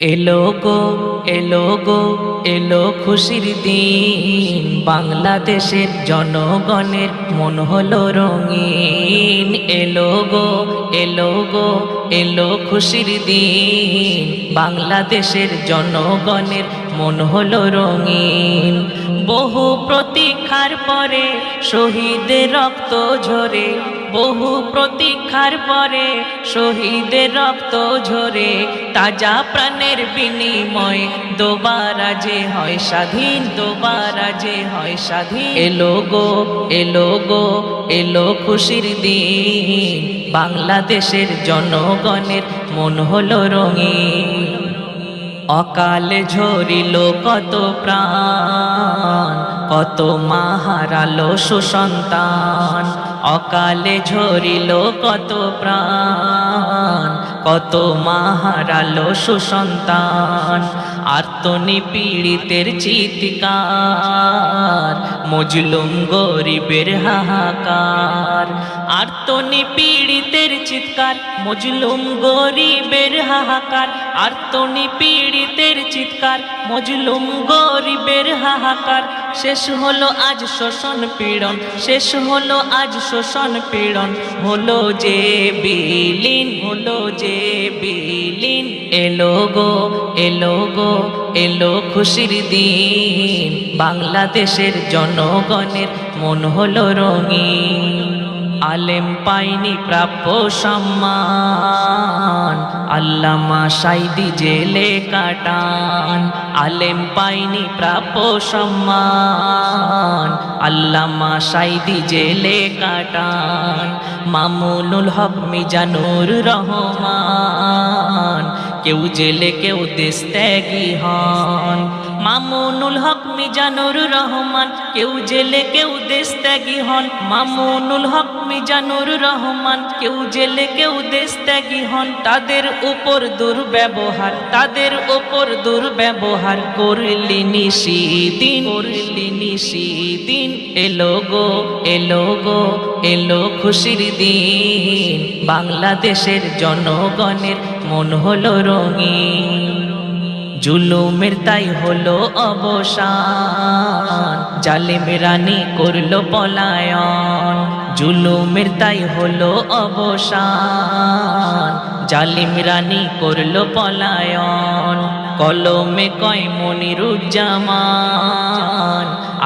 এলো গো এলো গো এলো খুশির দিন, বাংলাদেশের জনগণের মন হলো রঙিন। এলো গো এলো গো এলো খুশির দিন, বাংলাদেশের জনগণের মন হলো রঙিন। বহু প্রতীক্ষার পরে শহীদের রক্ত ঝরে, বহু প্রতীক্ষার পরে শহীদের রক্ত ঝরে, তাজা প্রাণের বিনিময় দোবারা যে হয় স্বাধীন, দোবারা যে হয় স্বাধীন। এলো গো এলো গো এলো খুশির দিন, বাংলাদেশের জনগণের মন হলো রঙিন। অকালে ঝরিল কত প্রাণ, কত মা হারালো সুসন্তান। অকালে ঝরিল কত প্রাণ, কত মা হারালো সুসন্তান। আর্তনিপীড়িতের চিৎকার, মজলুম গরিবের হাহাকার। আর্তনিপীড়িতের চিৎকার, মজলুম গরিবের হাহাকার। আর্তনিপীড়িতের চিৎকার, মজলুম গরিবের হাহাকার। শেষ হলো আজ শোষণ পীড়ন, শেষ হলো আজ শোষণ পীড়ন। হলো যে বিলীন, হলো যে বিলীন। এলো গো এলো গো এলো খুশির দিন, বাংলাদেশের জনগণের মন হলো রঙিন। আলেম পাইনি প্রাপ্য সম্মান, আল্লামা সাঈদী জেলে কাটান। আলেম পাইনি প্রাপ্য সম্মান, আল্লামা সাঈদী জেলে কাটান। মামুনুল হক মিজানুর রহমান, কেউ জেলে কেউ দেশত্যাগী হন। মামুনুল হক মিজানুর রহমান, কেউ জেলে কেউ দেশত্যাগী হন। মামুনুল হক মিজানুর রহমান, কেউ জেলে কেউ দেশত্যাগী হন। তাদের উপর দুর্ব্যবহার, তাদের উপর দুর্ব্যবহার করলি নিশিদিন, করলি নিশিদিন। এলো গো এলো গো এলো খুশির দিন, বাংলাদেশের জনগণের মন হলো রঙিন। জুলুমের তাই হলো অবসান, জালিম রানী করলো পলায়ন। জুলুমের তাই হলো অবসান, জালিম রানী করলো পলায়ন। কলমে কয় মনিরুজ্জামান,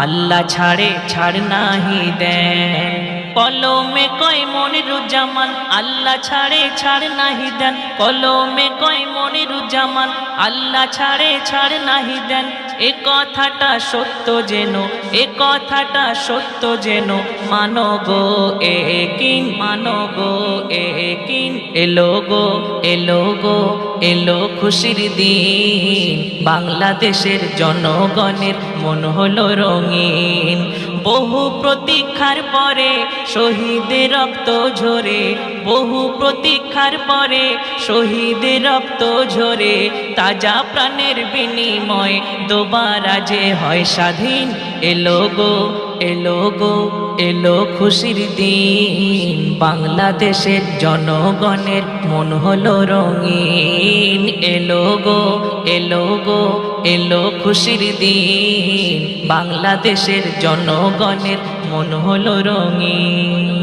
আল্লাহ ছাড়ে ছাড় নাহি দেন। কলমে কয় মনিরুজ্জামান, আল্লাহ ছাড়ে ছাড় নাহি দেন। কলমে কয় মনিরুজ্জামান, আল্লাহ ছাড়ে ছাড় নাহি দেন। এ কথাটা সত্য যেন, এ কথাটা সত্য যেন। মানো গো একিন, মানো গো একিন। এলো গো এলো গো এলো খুশির দিন, বাংলাদেশের জনগণের মন হলো রঙিন। বহু প্রতীক্ষার পরে শহীদের রক্ত ঝরে, বহু প্রতীক্ষার পরে শহীদের রক্ত ঝরে, তাজা প্রাণের বিনিময় দোবারা যে হয় স্বাধীন। এলো গো এলো গো এলো খুশির দিন, বাংলাদেশের জনগণের মন হলো রঙিন। এলো গো এলো গো এলো খুশির দিন, বাংলাদেশের জনগণের মন হলো রঙিন।